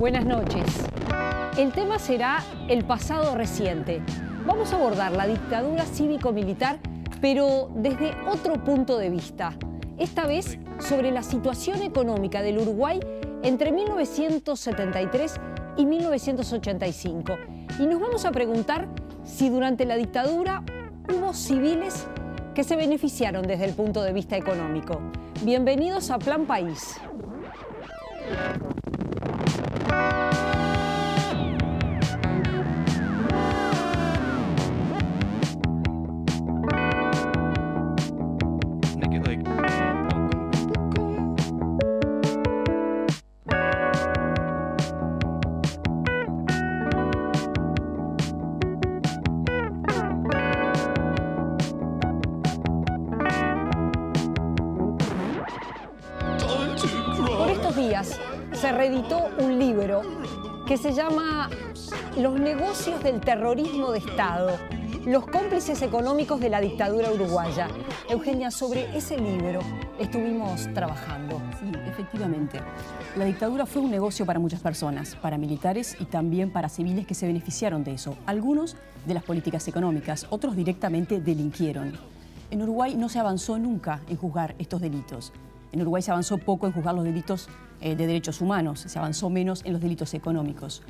Buenas noches. El tema será el pasado reciente. Vamos a abordar la dictadura cívico-militar, pero desde otro punto de vista. Esta vez sobre la situación económica del Uruguay entre 1973 y 1985. Y nos vamos a preguntar si durante la dictadura hubo civiles que se beneficiaron desde el punto de vista económico. Bienvenidos a Plan País. Se reeditó un libro que se llama Los negocios del terrorismo de Estado, los cómplices económicos de la dictadura uruguaya. Eugenia, sobre ese libro estuvimos trabajando. Sí, efectivamente. La dictadura fue un negocio para muchas personas, para militares y también para civiles que se beneficiaron de eso. Algunos de las políticas económicas, otros directamente delinquieron. En Uruguay no se avanzó nunca en juzgar estos delitos. En Uruguay se avanzó poco en juzgar los delitos de derechos humanos, se avanzó menos en los delitos económicos.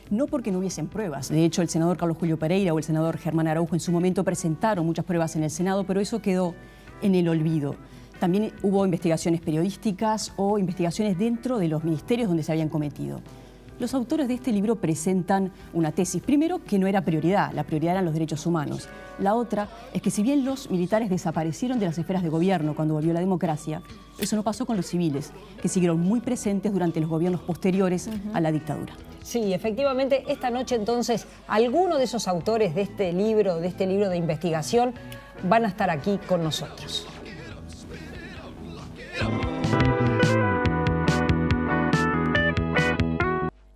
No porque no hubiesen pruebas. De hecho, el senador Carlos Julio Pereira o el senador Germán Araujo en su momento presentaron muchas pruebas en el Senado, pero eso quedó en el olvido. También hubo investigaciones periodísticas o investigaciones dentro de los ministerios donde se habían cometido. Los autores de este libro presentan una tesis. Primero, que no era prioridad, la prioridad eran los derechos humanos. La otra es que si bien los militares desaparecieron de las esferas de gobierno cuando volvió la democracia, eso no pasó con los civiles, que siguieron muy presentes durante los gobiernos posteriores a la dictadura. Sí, efectivamente, esta noche entonces algunos de esos autores de este libro de investigación van a estar aquí con nosotros.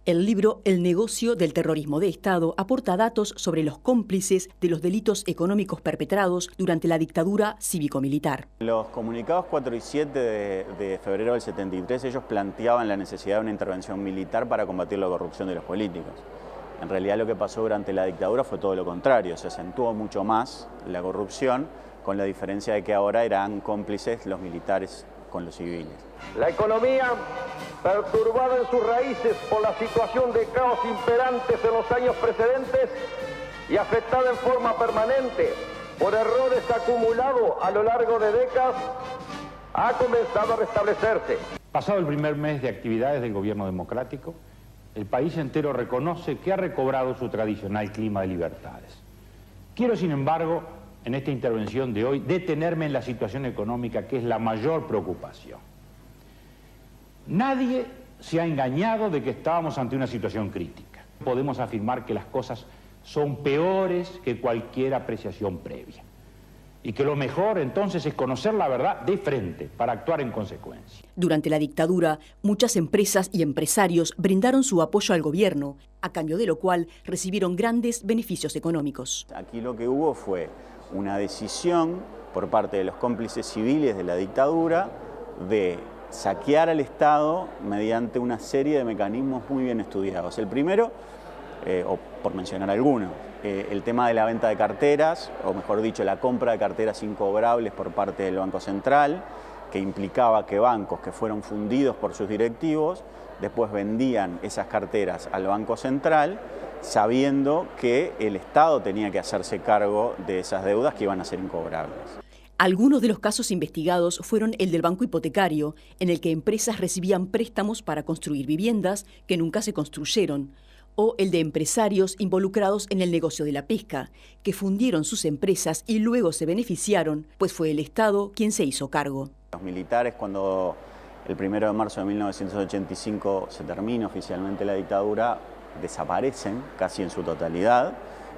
El libro El negocio del terrorismo de Estado aporta datos sobre los cómplices de los delitos económicos perpetrados durante la dictadura cívico-militar. Los comunicados 4 y 7 de febrero del 73, ellos planteaban la necesidad de una intervención militar para combatir la corrupción de los políticos. En realidad lo que pasó durante la dictadura fue todo lo contrario, se acentuó mucho más la corrupción, con la diferencia de que ahora eran cómplices los militares con los civiles. La economía, perturbada en sus raíces por la situación de caos imperantes en los años precedentes y afectada en forma permanente por errores acumulados a lo largo de décadas, ha comenzado a restablecerse. Pasado el primer mes de actividades del gobierno democrático, el país entero reconoce que ha recobrado su tradicional clima de libertades. Quiero, sin embargo, en esta intervención de hoy, detenerme en la situación económica, que es la mayor preocupación. Nadie se ha engañado de que estábamos ante una situación crítica. Podemos afirmar que las cosas son peores que cualquier apreciación previa. Y que lo mejor, entonces, es conocer la verdad de frente para actuar en consecuencia. Durante la dictadura, muchas empresas y empresarios brindaron su apoyo al gobierno, a cambio de lo cual recibieron grandes beneficios económicos. Aquí lo que hubo fue una decisión por parte de los cómplices civiles de la dictadura de saquear al Estado mediante una serie de mecanismos muy bien estudiados. El primero, o por mencionar alguno, el tema de la venta de carteras, o mejor dicho, la compra de carteras incobrables por parte del Banco Central, que implicaba que bancos que fueron fundidos por sus directivos, después vendían esas carteras al Banco Central, sabiendo que el Estado tenía que hacerse cargo de esas deudas que iban a ser incobrables. Algunos de los casos investigados fueron el del banco hipotecario, en el que empresas recibían préstamos para construir viviendas que nunca se construyeron, o el de empresarios involucrados en el negocio de la pesca, que fundieron sus empresas y luego se beneficiaron, pues fue el Estado quien se hizo cargo. Los militares, cuando el 1 de marzo de 1985 se termina oficialmente la dictadura, desaparecen casi en su totalidad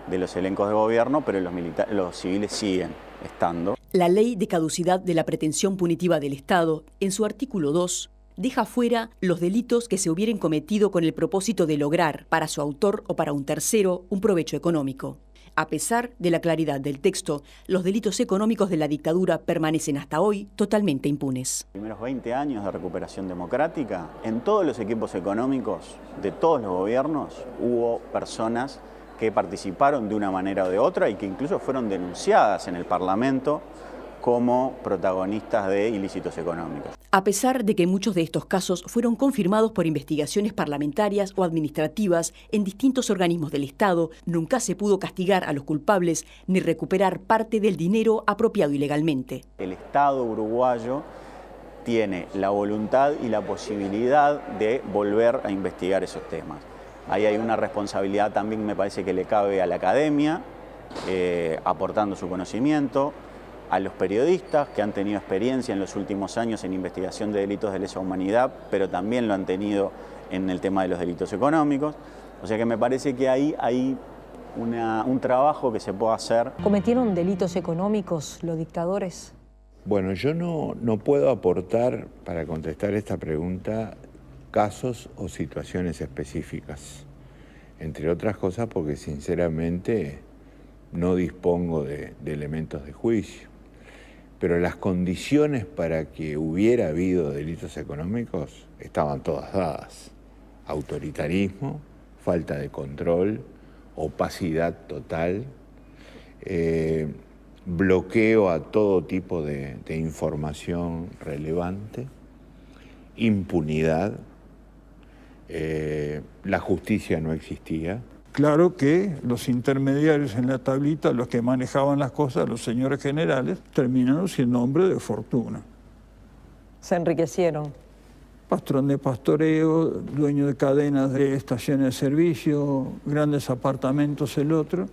de los elencos de gobierno, pero los civiles siguen estando. La ley de caducidad de la pretensión punitiva del Estado, en su artículo 2, deja fuera los delitos que se hubieran cometido con el propósito de lograr, para su autor o para un tercero, un provecho económico. A pesar de la claridad del texto, los delitos económicos de la dictadura permanecen hasta hoy totalmente impunes. Los primeros 20 años de recuperación democrática, en todos los equipos económicos de todos los gobiernos hubo personas que participaron de una manera o de otra y que incluso fueron denunciadas en el Parlamento como protagonistas de ilícitos económicos. A pesar de que muchos de estos casos fueron confirmados por investigaciones parlamentarias o administrativas en distintos organismos del Estado, nunca se pudo castigar a los culpables ni recuperar parte del dinero apropiado ilegalmente. El Estado uruguayo tiene la voluntad y la posibilidad de volver a investigar esos temas. Ahí hay una responsabilidad también, me parece, que le cabe a la academia, aportando su conocimiento, a los periodistas que han tenido experiencia en los últimos años en investigación de delitos de lesa humanidad, pero también lo han tenido en el tema de los delitos económicos. O sea que me parece que ahí hay un trabajo que se puede hacer. ¿Cometieron delitos económicos los dictadores? Bueno, yo no puedo aportar, para contestar esta pregunta, casos o situaciones específicas, entre otras cosas porque sinceramente no dispongo de elementos de juicio. Pero las condiciones para que hubiera habido delitos económicos estaban todas dadas. Autoritarismo, falta de control, opacidad total, bloqueo a todo tipo de información relevante, impunidad, la justicia no existía. Claro que los intermediarios en la tablita, los que manejaban las cosas, los señores generales, terminaron siendo hombres de fortuna. Se enriquecieron. Patrón de pastoreo, dueño de cadenas de estaciones de servicio, grandes apartamentos el otro.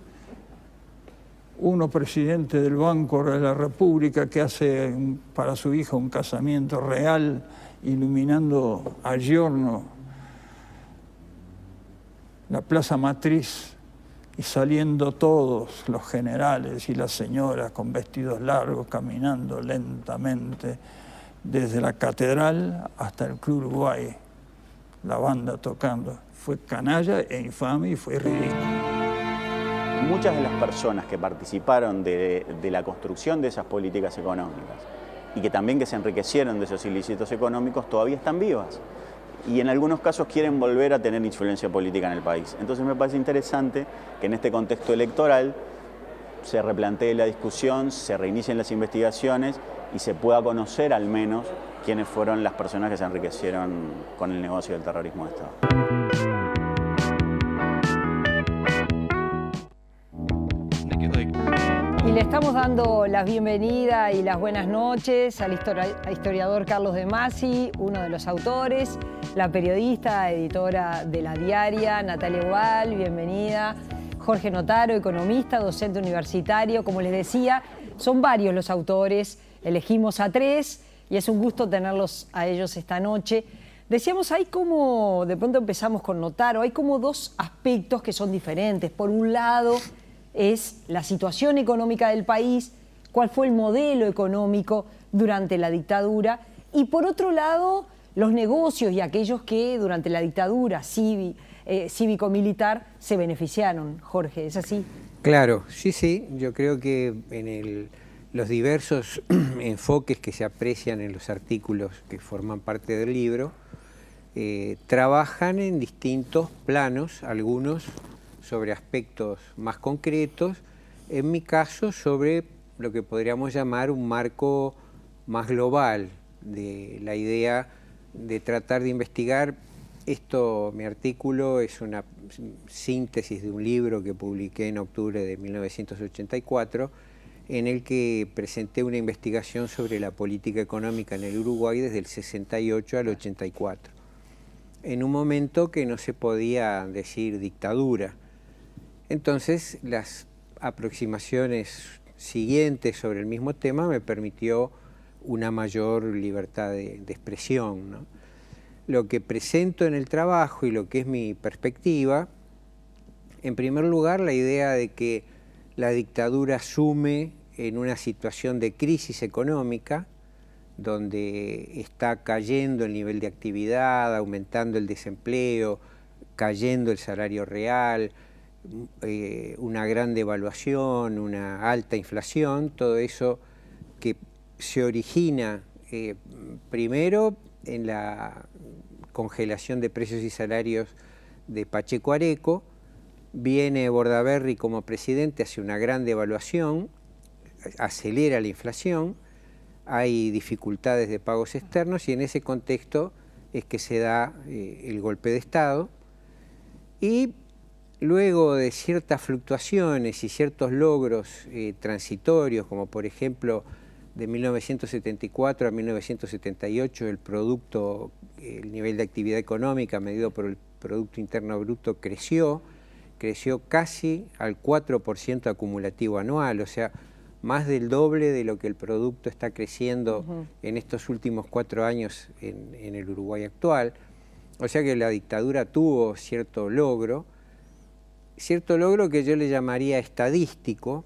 Uno presidente del Banco de la República que hace para su hija un casamiento real, iluminando a giorno la Plaza Matriz y saliendo todos los generales y las señoras con vestidos largos, caminando lentamente desde la catedral hasta el Club Uruguay, la banda tocando. Fue canalla e infame y fue ridículo. Muchas de las personas que participaron de la construcción de esas políticas económicas y que también que se enriquecieron de esos ilícitos económicos todavía están vivas. Y en algunos casos quieren volver a tener influencia política en el país. Entonces me parece interesante que en este contexto electoral se replantee la discusión, se reinicien las investigaciones y se pueda conocer al menos quiénes fueron las personas que se enriquecieron con el negocio del terrorismo de Estado. Y le estamos dando la bienvenida y las buenas noches al historiador Carlos De Masi, uno de los autores, la periodista, editora de La Diaria, Natalia Ubal, bienvenida, Jorge Notaro, economista, docente universitario. Como les decía, son varios los autores, elegimos a 3 y es un gusto tenerlos a ellos esta noche. Decíamos, hay como, de pronto empezamos con Notaro, hay como 2 aspectos que son diferentes. Por un lado es la situación económica del país, cuál fue el modelo económico durante la dictadura, y por otro lado los negocios y aquellos que durante la dictadura cívico-militar se beneficiaron. Jorge, ¿es así? Claro, sí, yo creo que en los diversos enfoques que se aprecian en los artículos que forman parte del libro, trabajan en distintos planos, algunos sobre aspectos más concretos, en mi caso sobre lo que podríamos llamar un marco más global de la idea de tratar de investigar. Mi artículo es una síntesis de un libro que publiqué en octubre de 1984, en el que presenté una investigación sobre la política económica en el Uruguay desde el 68 al 84, en un momento que no se podía decir dictadura. Entonces, las aproximaciones siguientes sobre el mismo tema me permitió una mayor libertad de expresión, ¿no? Lo que presento en el trabajo y lo que es mi perspectiva, en primer lugar, la idea de que la dictadura sume en una situación de crisis económica, donde está cayendo el nivel de actividad, aumentando el desempleo, cayendo el salario real, una gran devaluación, una alta inflación, todo eso que se origina primero en la congelación de precios y salarios de Pacheco Areco. Viene Bordaberry como presidente, hace una gran devaluación, acelera la inflación, hay dificultades de pagos externos y en ese contexto es que se da el golpe de Estado. Y luego de ciertas fluctuaciones y ciertos logros transitorios, como por ejemplo de 1974 a 1978 el nivel de actividad económica medido por el Producto Interno Bruto creció casi al 4% acumulativo anual, o sea, más del doble de lo que el producto está creciendo en estos últimos 4 años en el Uruguay actual. O sea que la dictadura tuvo cierto logro que yo le llamaría estadístico,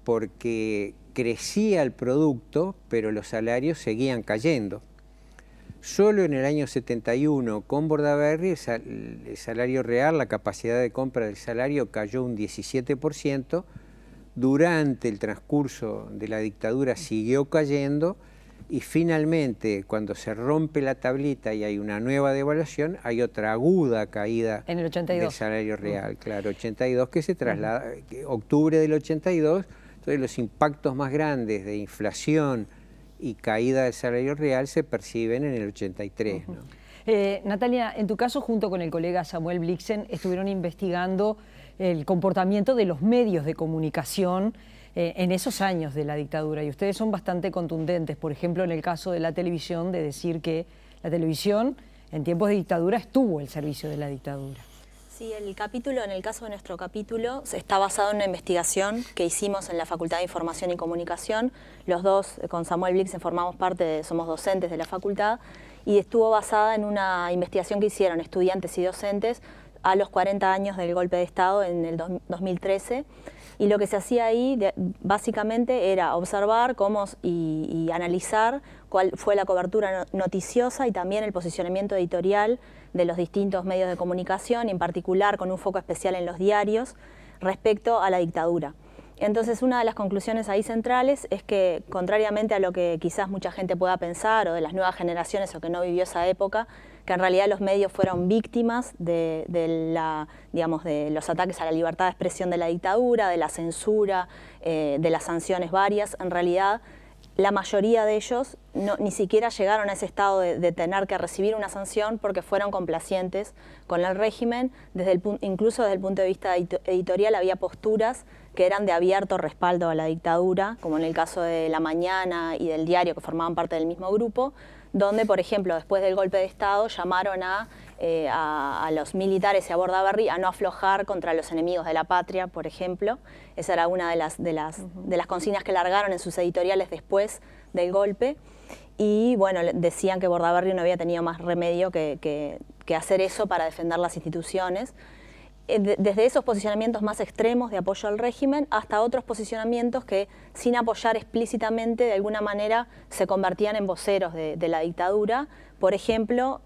porque crecía el producto, pero los salarios seguían cayendo. Solo en el año 71, con Bordaberry, el salario real, la capacidad de compra del salario cayó un 17%. Durante el transcurso de la dictadura siguió cayendo y finalmente, cuando se rompe la tablita y hay una nueva devaluación, hay otra aguda caída en el 82. Del salario real, claro, 82, que se traslada, octubre del 82, entonces los impactos más grandes de inflación y caída del salario real se perciben en el 83. ¿No? Natalia, en tu caso, junto con el colega Samuel Blixen, estuvieron investigando el comportamiento de los medios de comunicación en esos años de la dictadura, y ustedes son bastante contundentes, por ejemplo, en el caso de la televisión, de decir que la televisión en tiempos de dictadura estuvo al servicio de la dictadura. Sí, en el caso de nuestro capítulo, está basado en una investigación que hicimos en la Facultad de Información y Comunicación. Los dos, con Samuel Blixen, formamos parte, somos docentes de la facultad, y estuvo basada en una investigación que hicieron estudiantes y docentes a los 40 años del golpe de Estado en el 2013. Y lo que se hacía ahí básicamente era observar y analizar cuál fue la cobertura noticiosa y también el posicionamiento editorial de los distintos medios de comunicación, en particular con un foco especial en los diarios, respecto a la dictadura. Entonces, una de las conclusiones ahí centrales es que, contrariamente a lo que quizás mucha gente pueda pensar, o de las nuevas generaciones o que no vivió esa época, que en realidad los medios fueron víctimas de los ataques a la libertad de expresión de la dictadura, de la censura, de las sanciones varias. En realidad, la mayoría de ellos ni siquiera llegaron a ese estado de tener que recibir una sanción, porque fueron complacientes con el régimen. Incluso desde el punto de vista editorial había posturas que eran de abierto respaldo a la dictadura, como en el caso de La Mañana y del Diario, que formaban parte del mismo grupo, donde, por ejemplo, después del golpe de Estado llamaron a los militares y a Bordaberry a no aflojar contra los enemigos de la patria, por ejemplo. Esa era una de las consignas que largaron en sus editoriales después del golpe. Y bueno, decían que Bordaberry no había tenido más remedio que hacer eso para defender las instituciones. Desde esos posicionamientos más extremos de apoyo al régimen hasta otros posicionamientos que, sin apoyar explícitamente, de alguna manera se convertían en voceros de la dictadura. Por ejemplo,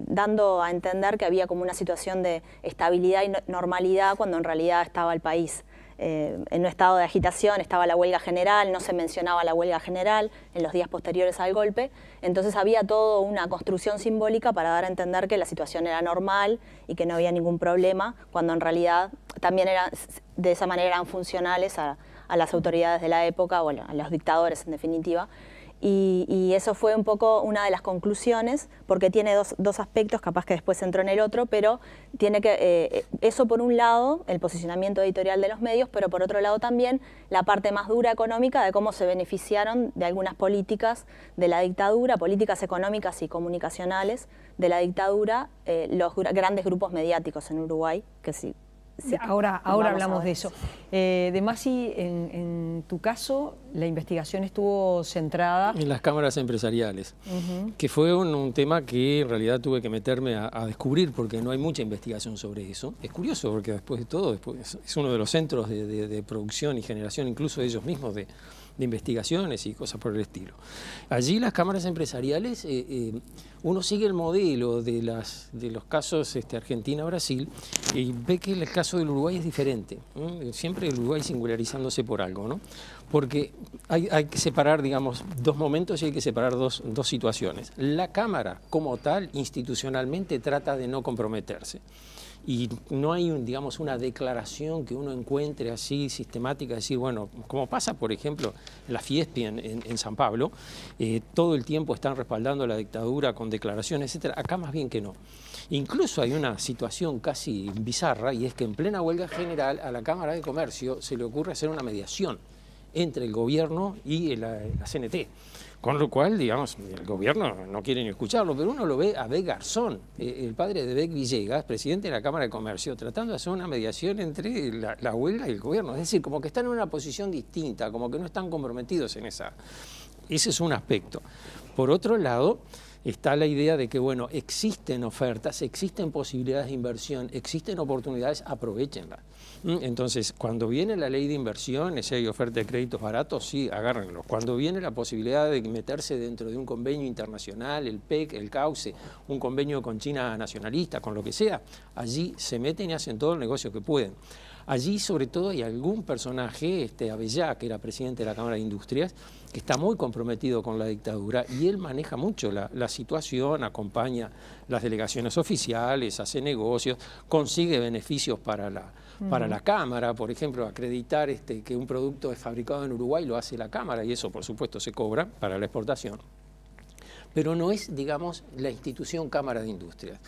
dando a entender que había como una situación de estabilidad y normalidad cuando en realidad estaba el país en un estado de agitación. Estaba la huelga general, no se mencionaba la huelga general en los días posteriores al golpe. Entonces había toda una construcción simbólica para dar a entender que la situación era normal y que no había ningún problema, cuando en realidad también de esa manera eran funcionales a las autoridades de la época, o a los dictadores en definitiva. Y eso fue un poco una de las conclusiones, porque tiene dos aspectos, capaz que después entró en el otro, pero tiene que eso por un lado, el posicionamiento editorial de los medios, pero por otro lado también la parte más dura económica de cómo se beneficiaron de algunas políticas de la dictadura, políticas económicas y comunicacionales de la dictadura, los grandes grupos mediáticos en Uruguay, que sí. Sí, ahora hablamos de eso. Demasi, en tu caso, la investigación estuvo centrada en las cámaras empresariales, que fue un tema que en realidad tuve que meterme a descubrir, porque no hay mucha investigación sobre eso. Es curioso, porque después de todo es uno de los centros de producción y generación, incluso de ellos mismos, de investigaciones y cosas por el estilo. Allí las cámaras empresariales, uno sigue el modelo de los casos Argentina-Brasil y ve que el caso del Uruguay es diferente. Siempre el Uruguay singularizándose por algo, ¿no? Porque hay que separar, digamos, dos momentos y hay que separar dos situaciones. La Cámara, como tal, institucionalmente trata de no comprometerse. Y no hay, digamos, una declaración que uno encuentre así sistemática, decir, bueno, como pasa, por ejemplo, en la Fiespi en San Pablo, todo el tiempo están respaldando la dictadura con declaraciones, etcétera. Acá más bien que no. Incluso hay una situación casi bizarra, y es que en plena huelga general a la Cámara de Comercio se le ocurre hacer una mediación entre el gobierno y la CNT. Con lo cual, digamos, el gobierno no quiere ni escucharlo, pero uno lo ve a Beck Garzón, el padre de Beck Villegas, presidente de la Cámara de Comercio, tratando de hacer una mediación entre la huelga y el gobierno. Es decir, como que están en una posición distinta, como que no están comprometidos en esa. Ese es un aspecto. Por otro lado, está la idea de que, bueno, existen ofertas, existen posibilidades de inversión, existen oportunidades, aprovéchenlas. Entonces, cuando viene la ley de inversión, si hay oferta de créditos baratos, sí, agárrenlos. Cuando viene la posibilidad de meterse dentro de un convenio internacional, el PEC, el CAUCE, un convenio con China nacionalista, con lo que sea, allí se meten y hacen todo el negocio que pueden. Allí, sobre todo, hay algún personaje, Abellá, que era presidente de la Cámara de Industrias, que está muy comprometido con la dictadura y él maneja mucho la situación, acompaña las delegaciones oficiales, hace negocios, consigue beneficios para la Cámara, por ejemplo, acreditar que un producto es fabricado en Uruguay lo hace la Cámara y eso, por supuesto, se cobra para la exportación. Pero no es, digamos, la institución Cámara de Industrias.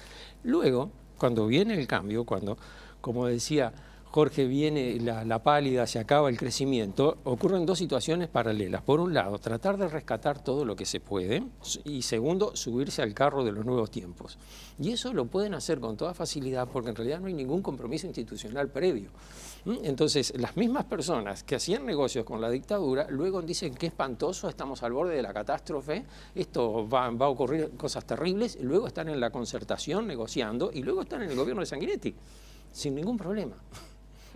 Luego, cuando viene el cambio, cuando, como decía Jorge, viene la pálida, se acaba el crecimiento, ocurren dos situaciones paralelas. Por un lado, tratar de rescatar todo lo que se puede y segundo, subirse al carro de los nuevos tiempos. Y eso lo pueden hacer con toda facilidad porque en realidad no hay ningún compromiso institucional previo. Entonces, las mismas personas que hacían negocios con la dictadura luego dicen que espantoso, estamos al borde de la catástrofe, esto va a ocurrir cosas terribles, y luego están en la concertación negociando y luego están en el gobierno de Sanguinetti, sin ningún problema.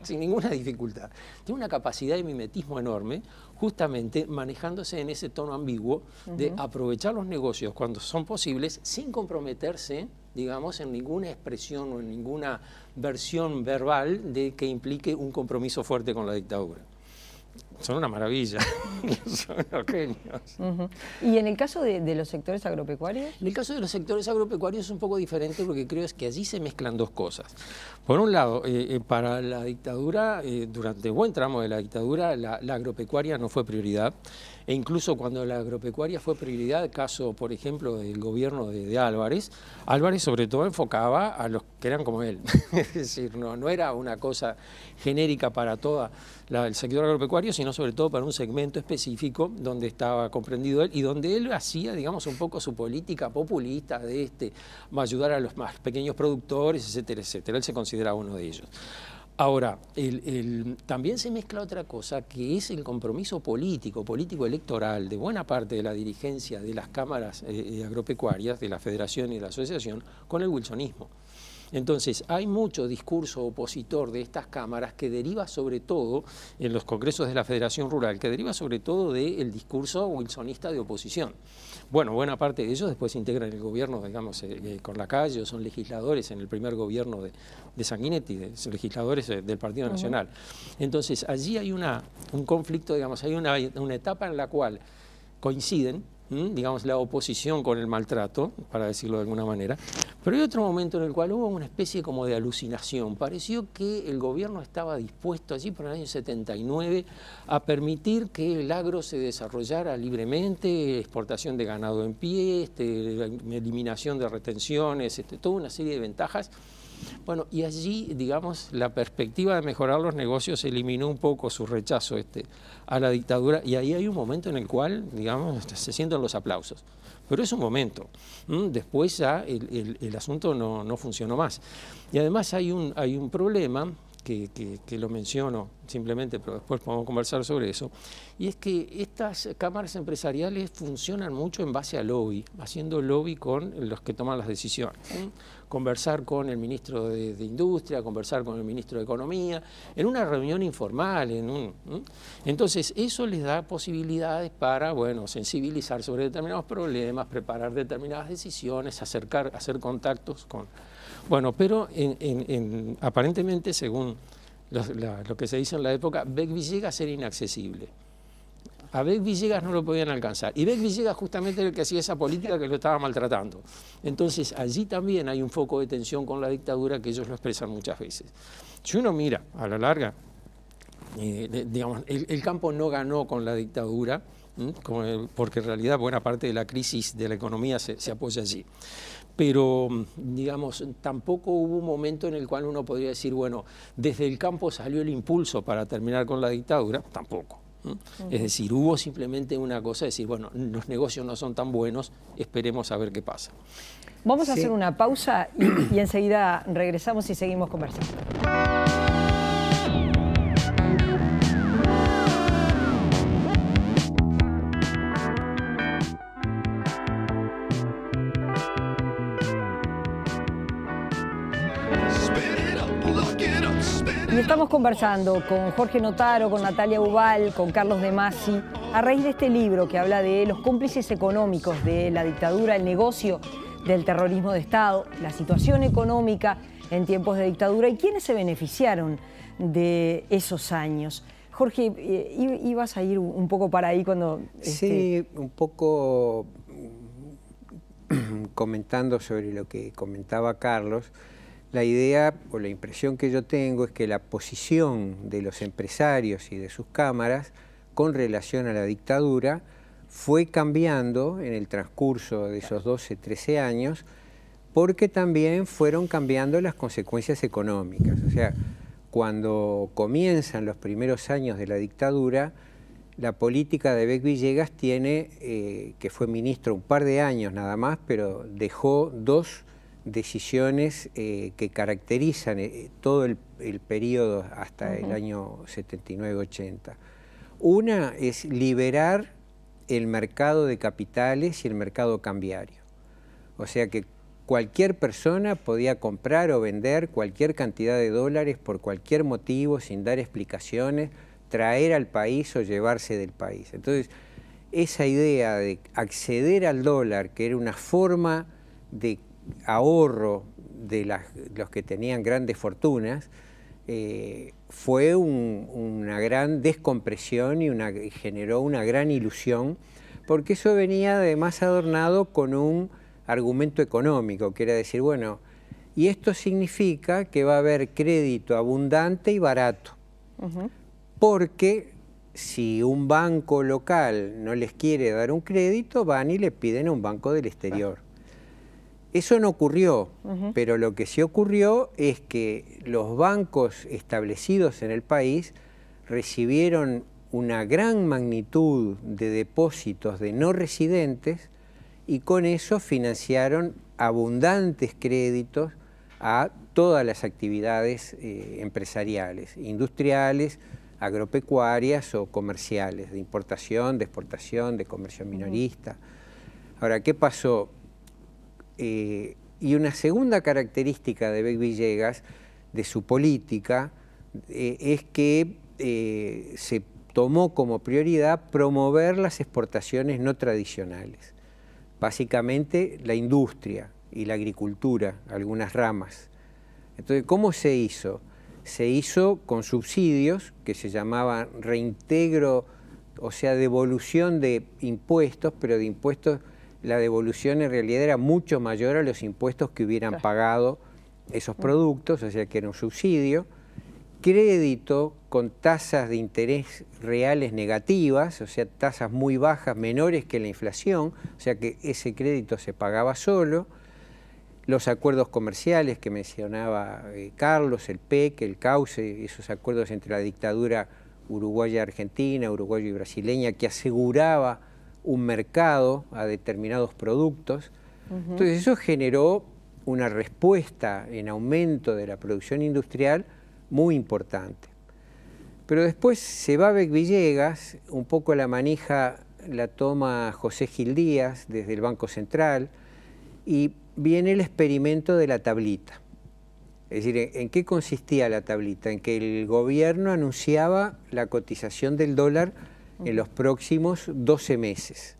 Sin ninguna dificultad. Tiene una capacidad de mimetismo enorme, justamente manejándose en ese tono ambiguo de aprovechar los negocios cuando son posibles sin comprometerse, digamos, en ninguna expresión o en ninguna versión verbal de que implique un compromiso fuerte con la dictadura. Son una maravilla, son unos genios. ¿Y en el caso de los sectores agropecuarios? En el caso de los sectores agropecuarios es un poco diferente porque creo que allí se mezclan dos cosas. Por un lado, para la dictadura, durante buen tramo de la dictadura, la agropecuaria no fue prioridad. E incluso cuando la agropecuaria fue prioridad, caso, por ejemplo, del gobierno de Álvarez, Álvarez sobre todo enfocaba a los que eran como él. Es decir, no era una cosa genérica para todo el sector agropecuario, sino sobre todo para un segmento específico donde estaba comprendido él y donde él hacía, digamos, un poco su política populista de ayudar a los más pequeños productores, etcétera, etcétera. Él se consideraba uno de ellos. Ahora, también se mezcla otra cosa que es el compromiso político electoral de buena parte de la dirigencia de las cámaras agropecuarias, de la federación y de la asociación, con el wilsonismo. Entonces, hay mucho discurso opositor de estas cámaras que deriva sobre todo, en los congresos de la Federación Rural, que deriva sobre todo del discurso wilsonista de oposición. Bueno, buena parte de ellos después se integran en el gobierno, digamos, con Lacalle, o son legisladores en el primer gobierno de Sanguinetti, legisladores del Partido Nacional. Entonces, allí hay un conflicto, digamos, hay una etapa en la cual coinciden, digamos, la oposición con el maltrato, para decirlo de alguna manera, pero hay otro momento en el cual hubo una especie como de alucinación. Pareció que el gobierno estaba dispuesto allí por el año 79 a permitir que el agro se desarrollara libremente, exportación de ganado en pie, eliminación de retenciones, toda una serie de ventajas. Bueno, y allí, digamos, la perspectiva de mejorar los negocios eliminó un poco su rechazo a la dictadura y ahí hay un momento en el cual, digamos, se sienten los aplausos. Pero es un momento. Después ya el asunto no funcionó más. Y además hay un problema que lo menciono simplemente, pero después podemos conversar sobre eso, y es que estas cámaras empresariales funcionan mucho en base a lobby, haciendo lobby con los que toman las decisiones. Conversar con el ministro de Industria, conversar con el ministro de Economía, en una reunión informal, entonces eso les da posibilidades para, bueno, sensibilizar sobre determinados problemas, preparar determinadas decisiones, hacer contactos con... Bueno, pero aparentemente, según lo que se dice en la época, Beck Villegas era inaccesible. A Beck Villegas no lo podían alcanzar. Y Beck Villegas justamente era el que hacía esa política que lo estaba maltratando. Entonces, allí también hay un foco de tensión con la dictadura que ellos lo expresan muchas veces. Si uno mira a la larga, digamos, el campo no ganó con la dictadura, porque en realidad buena parte de la crisis de la economía se apoya allí. Pero, digamos, tampoco hubo un momento en el cual uno podría decir, bueno, desde el campo salió el impulso para terminar con la dictadura, tampoco. Es decir, hubo simplemente una cosa de decir, bueno, los negocios no son tan buenos, esperemos a ver qué pasa. Vamos a hacer una pausa y enseguida regresamos y seguimos conversando. Y estamos conversando con Jorge Notaro, con Natalia Ubal, con Carlos De Masi, a raíz de este libro que habla de los cómplices económicos de la dictadura, el negocio del terrorismo de Estado, la situación económica en tiempos de dictadura y quiénes se beneficiaron de esos años. Jorge, ibas a ir un poco para ahí cuando... Sí, un poco comentando sobre lo que comentaba Carlos. La idea o la impresión que yo tengo es que la posición de los empresarios y de sus cámaras con relación a la dictadura fue cambiando en el transcurso de esos 12, 13 años, porque también fueron cambiando las consecuencias económicas. O sea, cuando comienzan los primeros años de la dictadura, la política de Beck Villegas tiene, que fue ministro un par de años nada más, pero dejó dos decisiones que caracterizan todo el periodo hasta el año 79-80. Una es liberar el mercado de capitales y el mercado cambiario. O sea que cualquier persona podía comprar o vender cualquier cantidad de dólares por cualquier motivo, sin dar explicaciones, traer al país o llevarse del país. Entonces, esa idea de acceder al dólar, que era una forma de ahorro de los que tenían grandes fortunas, fue una gran descompresión y generó una gran ilusión, porque eso venía además adornado con un argumento económico, que era decir, bueno, y esto significa que va a haber crédito abundante y barato, porque si un banco local no les quiere dar un crédito, van y le piden a un banco del exterior. Eso no ocurrió, pero lo que sí ocurrió es que los bancos establecidos en el país recibieron una gran magnitud de depósitos de no residentes y con eso financiaron abundantes créditos a todas las actividades empresariales, industriales, agropecuarias o comerciales, de importación, de exportación, de comercio minorista. Ahora, ¿qué pasó? Y una segunda característica de Beck Villegas, de su política, es que se tomó como prioridad promover las exportaciones no tradicionales. Básicamente la industria y la agricultura, algunas ramas. Entonces, ¿cómo se hizo? Se hizo con subsidios que se llamaban reintegro, o sea, devolución de impuestos, pero de impuestos, la devolución en realidad era mucho mayor a los impuestos que hubieran pagado esos productos, o sea que era un subsidio, crédito con tasas de interés reales negativas, o sea, tasas muy bajas, menores que la inflación, o sea que ese crédito se pagaba solo, los acuerdos comerciales que mencionaba Carlos, el PEC, el CAUCE, esos acuerdos entre la dictadura uruguaya y argentina, uruguaya y brasileña, que aseguraba un mercado a determinados productos. Entonces eso generó una respuesta en aumento de la producción industrial muy importante. Pero después se va Beck Villegas, un poco la manija la toma José Gil Díaz desde el Banco Central y viene el experimento de la tablita. Es decir, ¿en qué consistía la tablita? En que el gobierno anunciaba la cotización del dólar en los próximos 12 meses.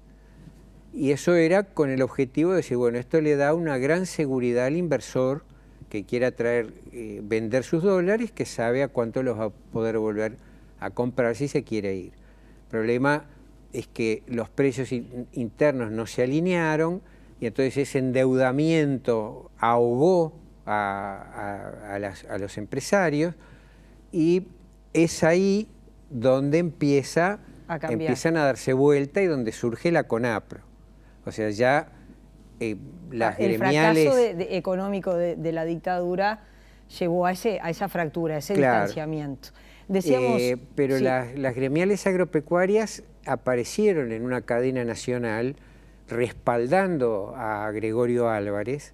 Y eso era con el objetivo de decir, bueno, esto le da una gran seguridad al inversor que quiera vender sus dólares, que sabe a cuánto los va a poder volver a comprar si se quiere ir. El problema es que los precios internos no se alinearon y entonces ese endeudamiento ahogó a los empresarios y es ahí donde empiezan a darse vuelta y donde surge la CONAPRO. O sea, ya las gremiales... El fracaso económico de la dictadura llevó a esa fractura, a ese distanciamiento. Decíamos, pero sí. las gremiales agropecuarias aparecieron en una cadena nacional respaldando a Gregorio Álvarez,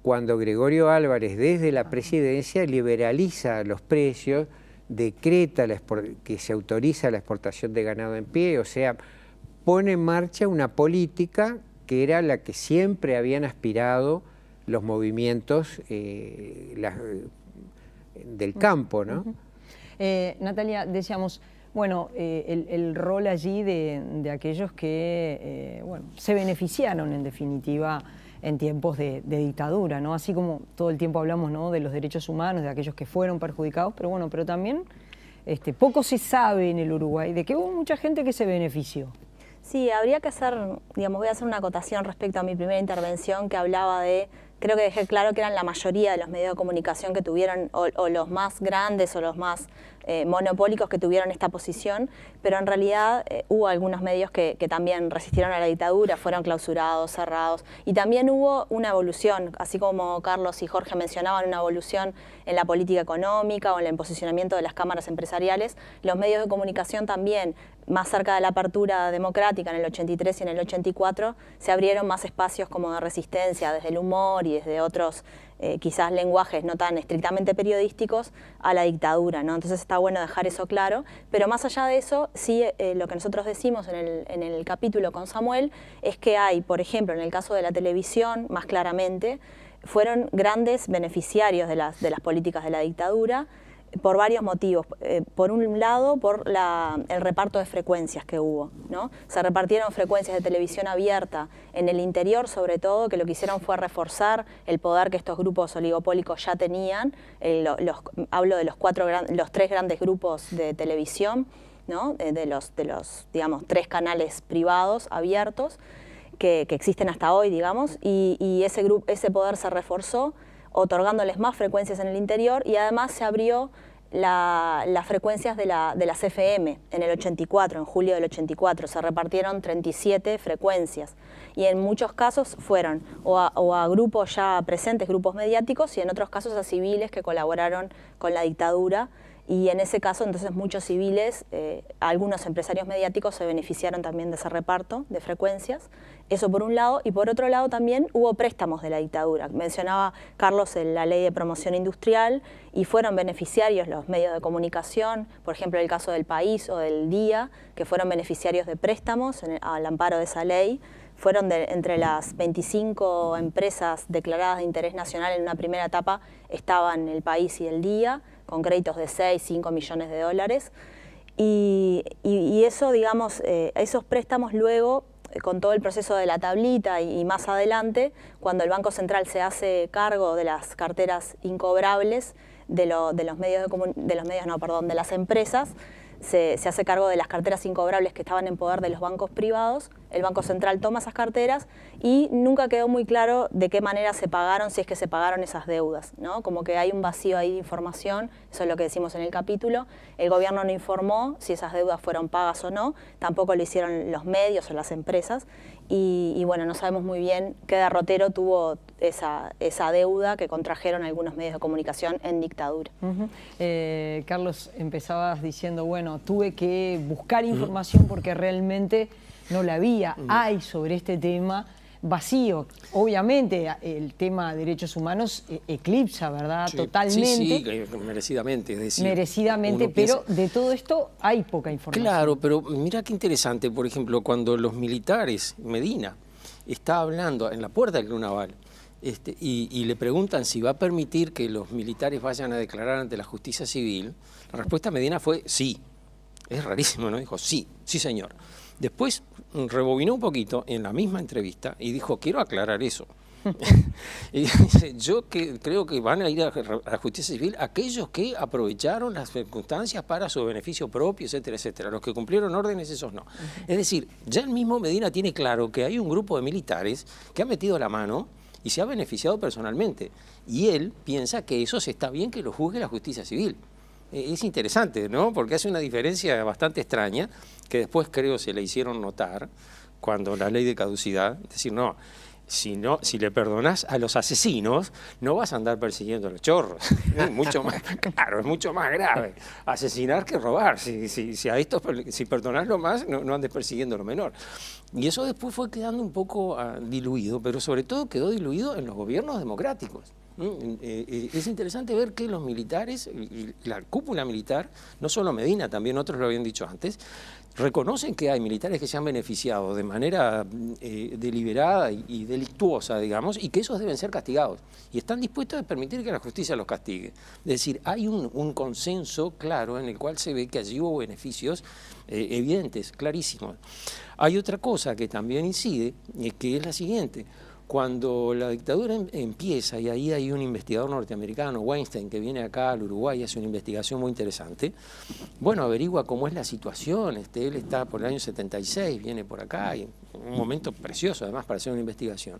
cuando Gregorio Álvarez desde la presidencia liberaliza los precios, decreta que se autoriza la exportación de ganado en pie, o sea, pone en marcha una política que era la que siempre habían aspirado los movimientos del campo, ¿no? Natalia, decíamos, bueno, el rol allí de aquellos que se beneficiaron en definitiva en tiempos de dictadura, ¿no? Así como todo el tiempo hablamos, ¿no?, de los derechos humanos, de aquellos que fueron perjudicados, pero también poco se sabe en el Uruguay de que hubo mucha gente que se benefició. Sí, habría que hacer, digamos, voy a hacer una acotación respecto a mi primera intervención que hablaba de, creo que dejé claro que eran la mayoría de los medios de comunicación que tuvieron, o los más grandes o los más monopólicos que tuvieron esta posición, pero en realidad hubo algunos medios que también resistieron a la dictadura, fueron clausurados, cerrados, y también hubo una evolución, así como Carlos y Jorge mencionaban, una evolución en la política económica o en el posicionamiento de las cámaras empresariales. Los medios de comunicación también, más cerca de la apertura democrática en el 83 y en el 84, se abrieron más espacios como de resistencia desde el humor y desde otros quizás lenguajes no tan estrictamente periodísticos a la dictadura, ¿no? Entonces está bueno dejar eso claro, pero más allá de eso, sí lo que nosotros decimos en el capítulo con Samuel es que hay, por ejemplo, en el caso de la televisión, más claramente, fueron grandes beneficiarios de las políticas de la dictadura, por varios motivos. Por un lado, por el reparto de frecuencias que hubo, ¿no? Se repartieron frecuencias de televisión abierta en el interior, sobre todo, que lo que hicieron fue reforzar el poder que estos grupos oligopólicos ya tenían. Hablo de los tres grandes grupos de televisión, ¿no? de los digamos, 3 canales privados abiertos que existen hasta hoy, digamos, y ese poder se reforzó otorgándoles más frecuencias en el interior y además se abrió las frecuencias de las FM en el 84, en julio del 84, se repartieron 37 frecuencias y en muchos casos fueron o a grupos ya presentes, grupos mediáticos, y en otros casos a civiles que colaboraron con la dictadura. Y en ese caso, entonces, muchos civiles, algunos empresarios mediáticos se beneficiaron también de ese reparto de frecuencias. Eso por un lado. Y por otro lado también hubo préstamos de la dictadura. Mencionaba Carlos la ley de promoción industrial y fueron beneficiarios los medios de comunicación, por ejemplo, el caso del País o del Día, que fueron beneficiarios de préstamos al amparo de esa ley. Fueron entre las 25 empresas declaradas de interés nacional en una primera etapa, estaban el País y el Día, con créditos de 6, 5 millones de dólares. Y eso, digamos, esos préstamos luego, con todo el proceso de la tablita y más adelante, cuando el Banco Central se hace cargo de las carteras incobrables de las empresas, se hace cargo de las carteras incobrables que estaban en poder de los bancos privados. El Banco Central toma esas carteras y nunca quedó muy claro de qué manera se pagaron, si es que se pagaron esas deudas, ¿no? Como que hay un vacío ahí de información, eso es lo que decimos en el capítulo. El gobierno no informó si esas deudas fueron pagas o no, tampoco lo hicieron los medios o las empresas, y bueno, no sabemos muy bien qué derrotero tuvo esa deuda que contrajeron algunos medios de comunicación en dictadura. Carlos, empezabas diciendo, bueno, tuve que buscar información porque realmente no la había. Hay sobre este tema vacío. Obviamente el tema derechos humanos eclipsa, ¿verdad? Sí, Totalmente. sí, merecidamente. Es decir, merecidamente, pero de todo esto hay poca información. Claro, pero mira qué interesante, por ejemplo, cuando los militares, Medina, está hablando en la puerta del Club Naval, y le preguntan si va a permitir que los militares vayan a declarar ante la justicia civil, la respuesta de Medina fue sí. Es rarísimo, ¿no? Dijo sí, sí señor. Después rebobinó un poquito en la misma entrevista y dijo, quiero aclarar eso. Y dice, yo creo que van a ir a la justicia civil aquellos que aprovecharon las circunstancias para su beneficio propio, etcétera, etcétera. Los que cumplieron órdenes, esos no. Es decir, ya el mismo Medina tiene claro que hay un grupo de militares que ha metido la mano y se ha beneficiado personalmente. Y él piensa que eso está bien que lo juzgue la justicia civil. Es interesante, ¿no? Porque hace una diferencia bastante extraña, que después creo se le hicieron notar cuando la ley de caducidad, es decir, no, si le perdonás a los asesinos, no vas a andar persiguiendo a los chorros. Es mucho más, claro, es mucho más grave asesinar que robar. Si perdonás lo más, no andes persiguiendo lo menor. Y eso después fue quedando un poco diluido, pero sobre todo quedó diluido en los gobiernos democráticos. Es interesante ver que los militares, y la cúpula militar, no solo Medina, también otros lo habían dicho antes, reconocen que hay militares que se han beneficiado de manera deliberada y delictuosa, digamos, y que esos deben ser castigados. Y están dispuestos a permitir que la justicia los castigue. Es decir, hay un consenso claro en el cual se ve que allí hubo beneficios evidentes, clarísimos. Hay otra cosa que también incide, que es la siguiente. Cuando la dictadura empieza, y ahí hay un investigador norteamericano, Weinstein, que viene acá al Uruguay y hace una investigación muy interesante, bueno, averigua cómo es la situación, él está por el año 76, viene por acá, y un momento precioso además para hacer una investigación.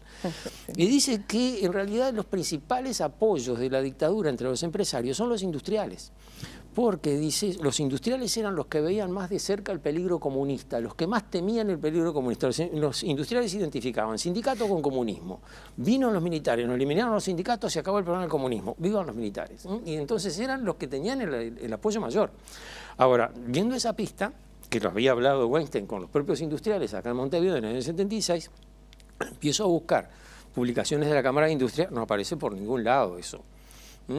Y dice que en realidad los principales apoyos de la dictadura entre los empresarios son los industriales. Porque, dice, los industriales eran los que veían más de cerca el peligro comunista, los que más temían el peligro comunista. Los industriales identificaban sindicato con comunismo. Vino los militares, nos eliminaron los sindicatos, se acabó el problema del comunismo. Vivan los militares. Y entonces eran los que tenían el apoyo mayor. Ahora, viendo esa pista, que lo había hablado Weinstein con los propios industriales acá en Montevideo en el año 76, empiezo a buscar publicaciones de la Cámara de Industria, no aparece por ningún lado eso.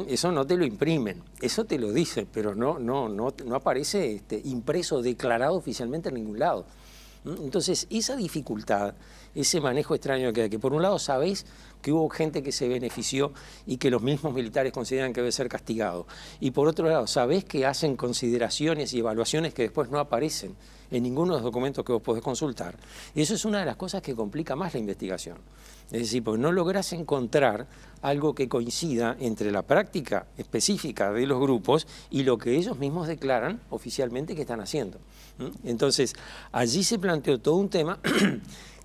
Eso no te lo imprimen, eso te lo dicen, pero no aparece impreso, declarado oficialmente en ningún lado. Entonces, esa dificultad, ese manejo extraño que hay, que por un lado sabéis que hubo gente que se benefició y que los mismos militares consideran que debe ser castigado, y por otro lado sabéis que hacen consideraciones y evaluaciones que después no aparecen en ninguno de los documentos que vos podés consultar. Y eso es una de las cosas que complica más la investigación. Es decir, porque no lográs encontrar algo que coincida entre la práctica específica de los grupos y lo que ellos mismos declaran oficialmente que están haciendo. Entonces, allí se planteó todo un tema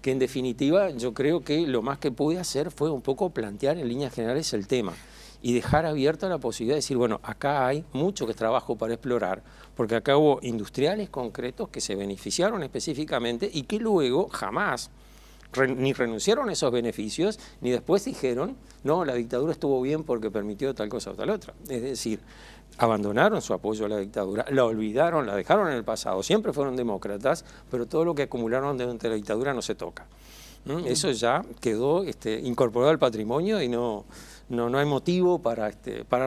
que en definitiva yo creo que lo más que pude hacer fue un poco plantear en líneas generales el tema y dejar abierta la posibilidad de decir, bueno, acá hay mucho que trabajo para explorar, porque acá hubo industriales concretos que se beneficiaron específicamente y que luego jamás ni renunciaron a esos beneficios, ni después dijeron, no, la dictadura estuvo bien porque permitió tal cosa o tal otra. Es decir, abandonaron su apoyo a la dictadura, la olvidaron, la dejaron en el pasado, siempre fueron demócratas, pero todo lo que acumularon durante la dictadura no se toca. Eso ya quedó incorporado al patrimonio y no hay motivo para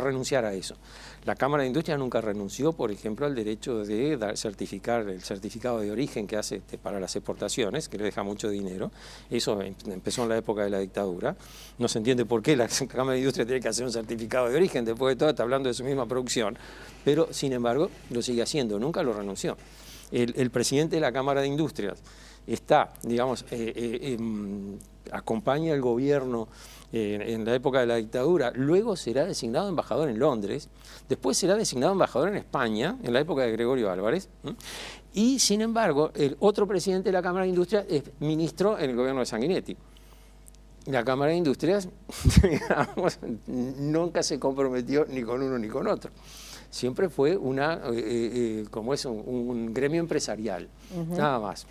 renunciar a eso. La Cámara de Industria nunca renunció, por ejemplo, al derecho de certificar el certificado de origen que hace para las exportaciones, que le deja mucho dinero. Eso empezó en la época de la dictadura. No se entiende por qué la Cámara de Industria tiene que hacer un certificado de origen, después de todo está hablando de su misma producción. Pero, sin embargo, lo sigue haciendo, nunca lo renunció. El presidente de la Cámara de Industrias está, digamos, acompaña al gobierno en la época de la dictadura, luego será designado embajador en Londres, después será designado embajador en España, en la época de Gregorio Álvarez, y sin embargo, el otro presidente de la Cámara de Industrias es ministro en el gobierno de Sanguinetti. La Cámara de Industrias, digamos, nunca se comprometió ni con uno ni con otro. Siempre fue un gremio empresarial, nada más.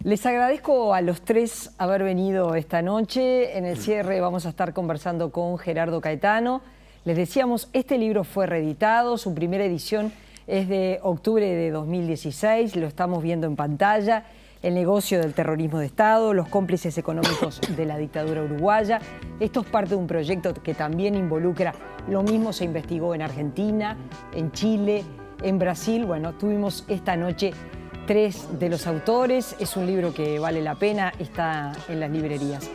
Les agradezco a los tres haber venido esta noche. En el cierre vamos a estar conversando con Gerardo Caetano. Les decíamos, este libro fue reeditado, su primera edición es de octubre de 2016, lo estamos viendo en pantalla. El negocio del terrorismo de Estado, los cómplices económicos de la dictadura uruguaya. Esto es parte de un proyecto que también involucra, lo mismo se investigó en Argentina, en Chile, en Brasil. Bueno, tuvimos esta noche 3 de los autores. Es un libro que vale la pena, está en las librerías.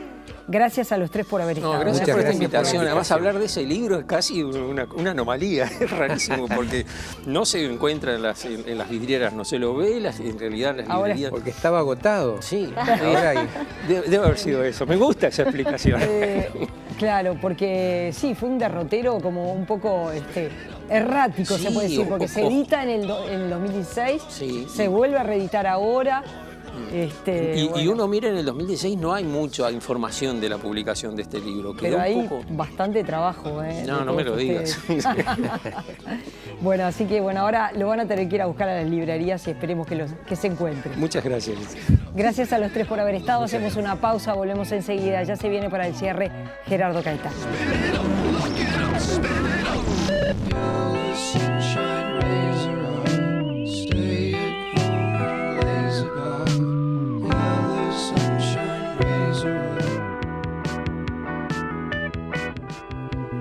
Gracias a los 3 por haber estado. Gracias por esta invitación. Además, hablar de ese libro es casi una anomalía, es rarísimo, porque no se encuentra en las vidrieras, no se lo ve, en realidad las librerías... Porque estaba agotado. Sí, ahora hay... debe haber sido eso. Me gusta esa explicación. Claro, porque sí, fue un derrotero como un poco errático, se puede decir, porque se edita en el 2016, se vuelve a reeditar ahora. Y uno mira en el 2016, no hay mucha información de la publicación de este libro. Pero hay bastante trabajo. No me lo digas. Bueno, así que ahora lo van a tener que ir a buscar a las librerías y esperemos que se encuentren. Muchas gracias. Gracias a los 3 por haber estado. Hacemos una pausa, volvemos enseguida. Ya se viene para el cierre Gerardo Caetano.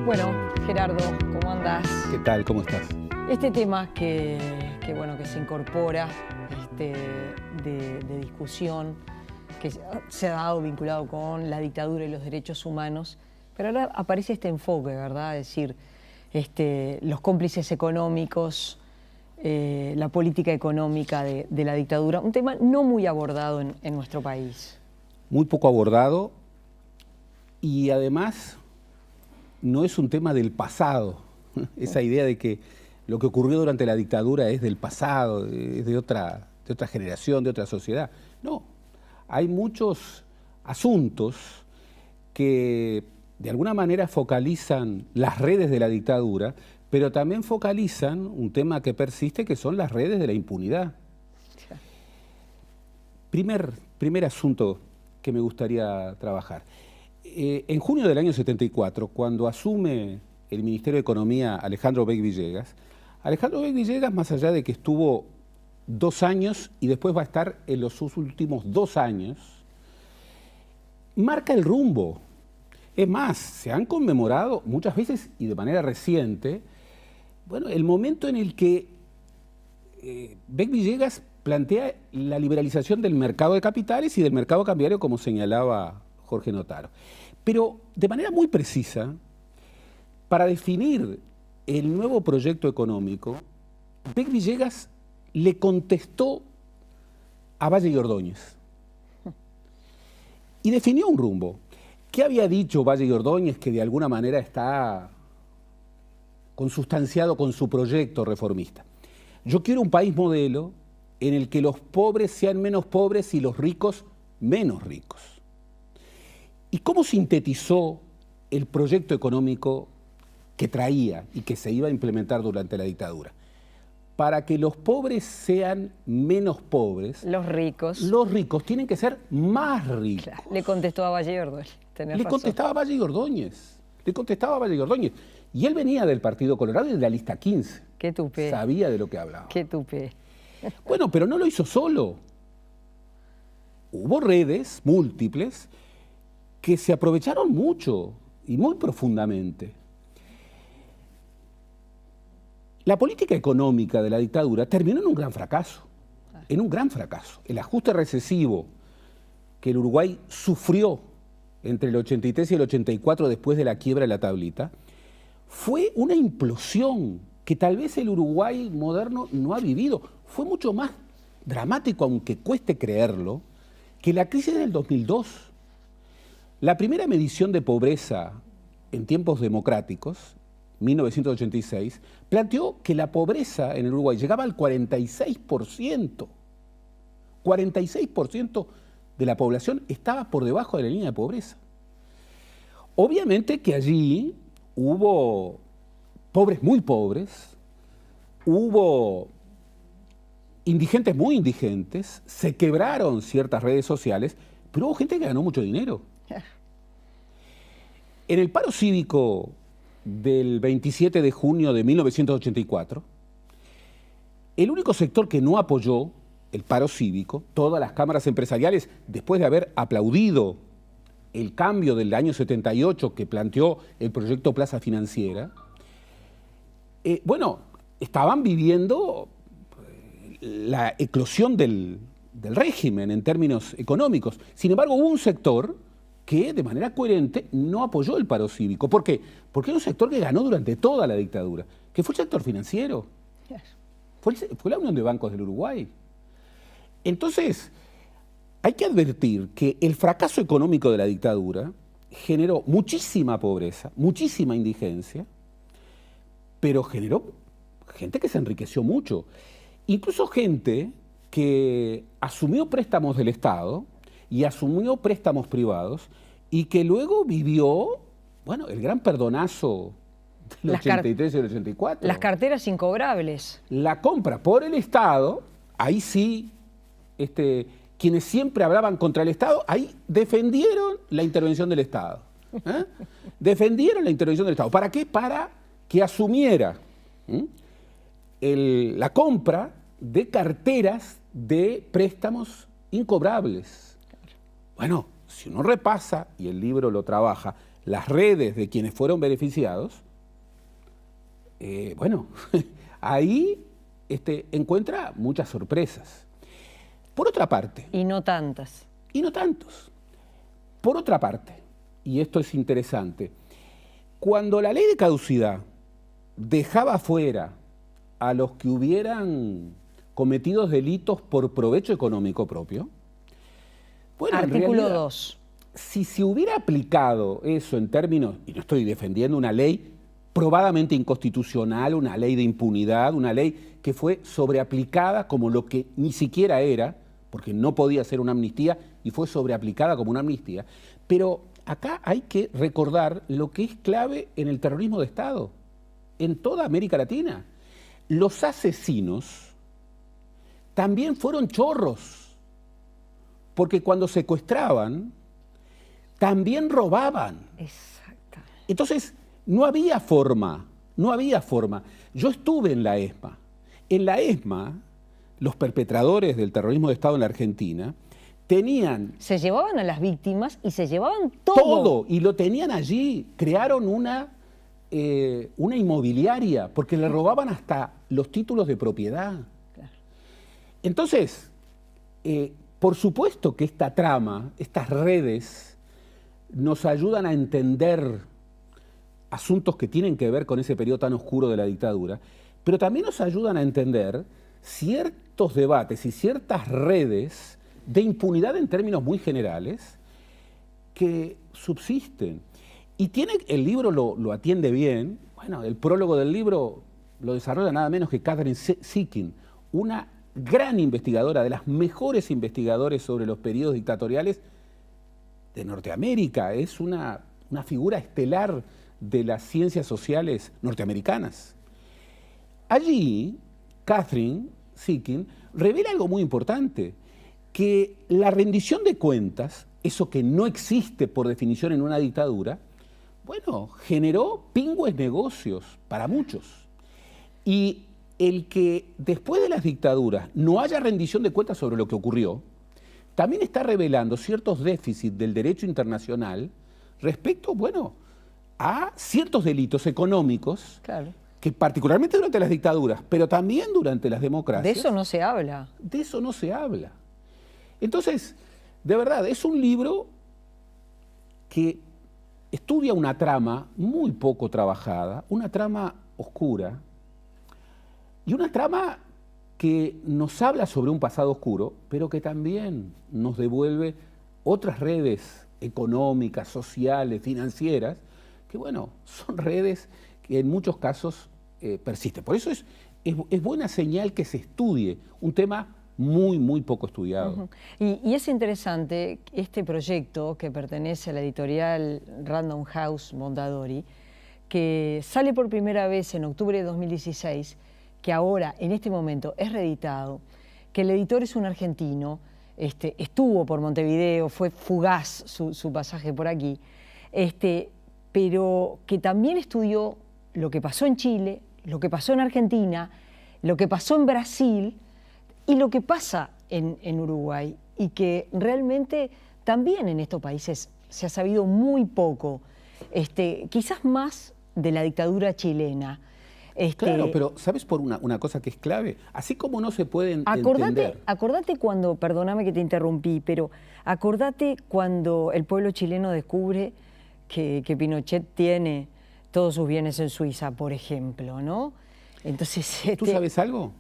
Bueno, Gerardo, ¿cómo andás? ¿Qué tal? ¿Cómo estás? Este tema que se incorpora de discusión, que se ha dado vinculado con la dictadura y los derechos humanos, pero ahora aparece este enfoque, ¿verdad? Es decir, los cómplices económicos, la política económica de la dictadura, un tema no muy abordado en nuestro país. Muy poco abordado y además no es un tema del pasado. Esa idea de que lo que ocurrió durante la dictadura es del pasado, es de otra generación, de otra sociedad. No, hay muchos asuntos que de alguna manera focalizan las redes de la dictadura, pero también focalizan un tema que persiste, que son las redes de la impunidad. Primer asunto que me gustaría trabajar. En junio del año 74, cuando asume el Ministerio de Economía Alejandro Beck Villegas, más allá de que estuvo 2 años y después va a estar en los últimos 2 años, marca el rumbo. Es más, se han conmemorado muchas veces y de manera reciente, el momento en el que Beck Villegas plantea la liberalización del mercado de capitales y del mercado cambiario, como señalaba Jorge Notaro. Pero de manera muy precisa, para definir el nuevo proyecto económico, Beck Villegas le contestó a Valle y Ordóñez y definió un rumbo. ¿Qué había dicho Valle y Ordóñez que de alguna manera está consustanciado con su proyecto reformista? Yo quiero un país modelo en el que los pobres sean menos pobres y los ricos menos ricos. ¿Y cómo sintetizó el proyecto económico que traía y que se iba a implementar durante la dictadura? Para que los pobres sean menos pobres, los ricos tienen que ser más ricos. Claro, le contestó a Valle y Ordóñez. Le contestaba a Valle y Ordóñez. Y él venía del Partido Colorado y de la lista 15. Qué tupé. Sabía de lo que hablaba. Qué tupé. Bueno, pero no lo hizo solo. Hubo redes múltiples que se aprovecharon mucho y muy profundamente. La política económica de la dictadura terminó en un gran fracaso. El ajuste recesivo que el Uruguay sufrió entre el 83 y el 84 después de la quiebra de la tablita fue una implosión que tal vez el Uruguay moderno no ha vivido. Fue mucho más dramático, aunque cueste creerlo, que la crisis del 2002. La primera medición de pobreza en tiempos democráticos, 1986, planteó que la pobreza en el Uruguay llegaba al 46%. 46% de la población estaba por debajo de la línea de pobreza. Obviamente que allí hubo pobres muy pobres, hubo indigentes muy indigentes, se quebraron ciertas redes sociales, pero hubo gente que ganó mucho dinero. En el paro cívico del 27 de junio de 1984, el único sector que no apoyó el paro cívico, todas las cámaras empresariales, después de haber aplaudido el cambio del año 78 que planteó el proyecto Plaza Financiera, bueno, estaban viviendo la eclosión del régimen en términos económicos. Sin embargo, hubo un sector que de manera coherente no apoyó el paro cívico. ¿Por qué? Porque era un sector que ganó durante toda la dictadura, que fue el sector financiero. Fue la Unión de Bancos del Uruguay. Entonces, hay que advertir que el fracaso económico de la dictadura generó muchísima pobreza, muchísima indigencia, pero generó gente que se enriqueció mucho. Incluso gente que asumió préstamos del Estado y asumió préstamos privados y que luego vivió, bueno, el gran perdonazo del 83 y el 84. Las carteras incobrables. La compra por el Estado, ahí sí, quienes siempre hablaban contra el Estado, ahí defendieron la intervención del Estado. Defendieron la intervención del Estado. ¿Para qué? Para que asumiera la compra de carteras de préstamos incobrables. Bueno, si uno repasa, y el libro lo trabaja, las redes de quienes fueron beneficiados, bueno, ahí encuentra muchas sorpresas. Por otra parte... Y no tantas. Y no tantos. Por otra parte, y esto es interesante, cuando la ley de caducidad dejaba fuera a los que hubieran cometido delitos por provecho económico propio, bueno, Artículo 2. Si se hubiera aplicado eso en términos, y no estoy defendiendo una ley probadamente inconstitucional, una ley de impunidad, una ley que fue sobreaplicada como lo que ni siquiera era, porque no podía ser una amnistía y fue sobreaplicada como una amnistía, pero acá hay que recordar lo que es clave en el terrorismo de Estado, en toda América Latina. Los asesinos también fueron chorros, porque cuando secuestraban, también robaban. Exacto. Entonces, no había forma. Yo estuve en la ESMA. En la ESMA, los perpetradores del terrorismo de Estado en la Argentina tenían... Se llevaban a las víctimas y se llevaban todo. Todo, y lo tenían allí. Crearon una inmobiliaria, porque le robaban hasta los títulos de propiedad. Claro. Entonces, por supuesto que esta trama, estas redes, nos ayudan a entender asuntos que tienen que ver con ese periodo tan oscuro de la dictadura, pero también nos ayudan a entender ciertos debates y ciertas redes de impunidad en términos muy generales que subsisten. Y el libro lo atiende bien. Bueno, el prólogo del libro lo desarrolla nada menos que Catherine Seeking, una gran investigadora, de las mejores investigadores sobre los periodos dictatoriales de Norteamérica. Es una figura estelar de las ciencias sociales norteamericanas. Allí, Catherine Seeking revela algo muy importante, que la rendición de cuentas, eso que no existe por definición en una dictadura, bueno, generó pingües negocios para muchos. Y el que después de las dictaduras no haya rendición de cuentas sobre lo que ocurrió, también está revelando ciertos déficits del derecho internacional respecto, bueno, a ciertos delitos económicos, claro, que particularmente durante las dictaduras, pero también durante las democracias. De eso no se habla. De eso no se habla. Entonces, de verdad, es un libro que estudia una trama muy poco trabajada, una trama oscura, y una trama que nos habla sobre un pasado oscuro, pero que también nos devuelve otras redes económicas, sociales, financieras, que bueno, son redes que en muchos casos persisten. Por eso es buena señal que se estudie un tema muy, muy poco estudiado. Y es interesante este proyecto que pertenece a la editorial Random House Mondadori, que sale por primera vez en octubre de 2016, que ahora, en este momento, es reeditado, que el editor es un argentino, estuvo por Montevideo, fue fugaz su pasaje por aquí, pero que también estudió lo que pasó en Chile, lo que pasó en Argentina, lo que pasó en Brasil y lo que pasa en Uruguay y que realmente también en estos países se ha sabido muy poco, quizás más de la dictadura chilena. Claro, pero ¿sabes por una cosa que es clave? Así como no se puede entender... Acordate cuando, perdóname que te interrumpí, pero acordate cuando el pueblo chileno descubre que Pinochet tiene todos sus bienes en Suiza, por ejemplo, ¿no? Entonces, ¿Tú sabes algo?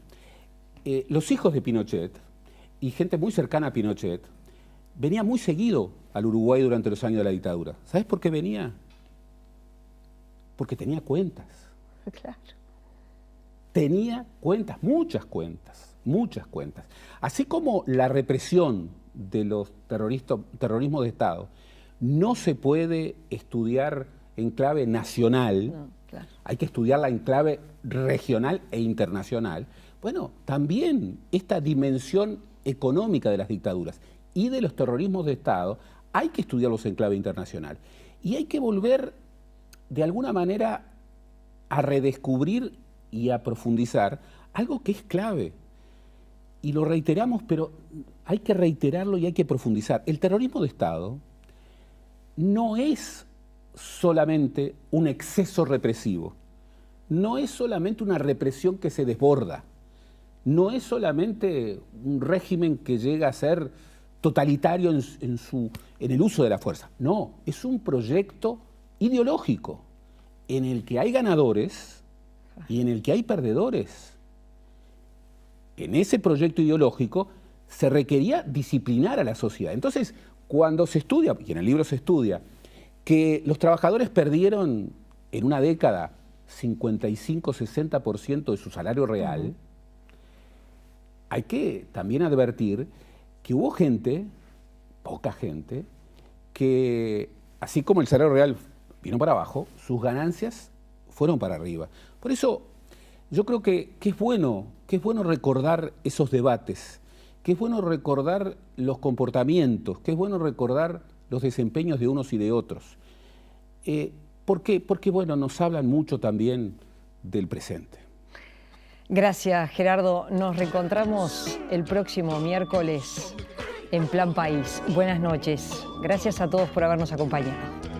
Los hijos de Pinochet y gente muy cercana a Pinochet venía muy seguido al Uruguay durante los años de la dictadura. ¿Sabes por qué venía? Porque tenía cuentas. Claro. Tenía cuentas, muchas cuentas, muchas cuentas. Así como la represión de los terrorismos de Estado no se puede estudiar en clave nacional, No, claro. hay que estudiarla en clave regional e internacional. Bueno, también esta dimensión económica de las dictaduras y de los terrorismos de Estado hay que estudiarlos en clave internacional. Y hay que volver, de alguna manera, a redescubrir y a profundizar algo que es clave. Y lo reiteramos, pero hay que reiterarlo y hay que profundizar. El terrorismo de Estado no es solamente un exceso represivo, no es solamente una represión que se desborda, no es solamente un régimen que llega a ser totalitario en el uso de la fuerza. No, es un proyecto ideológico en el que hay ganadores y en el que hay perdedores. En ese proyecto ideológico se requería disciplinar a la sociedad. Entonces, cuando se estudia, y en el libro se estudia, que los trabajadores perdieron en una década 55-60% de su salario real, hay que también advertir que hubo gente, poca gente, que así como el salario real vino para abajo, sus ganancias fueron para arriba. Por eso yo creo que es bueno recordar esos debates, que es bueno recordar los comportamientos, que es bueno recordar los desempeños de unos y de otros. ¿Por qué? Porque, bueno, nos hablan mucho también del presente. Gracias, Gerardo. Nos reencontramos el próximo miércoles en Plan País. Buenas noches. Gracias a todos por habernos acompañado.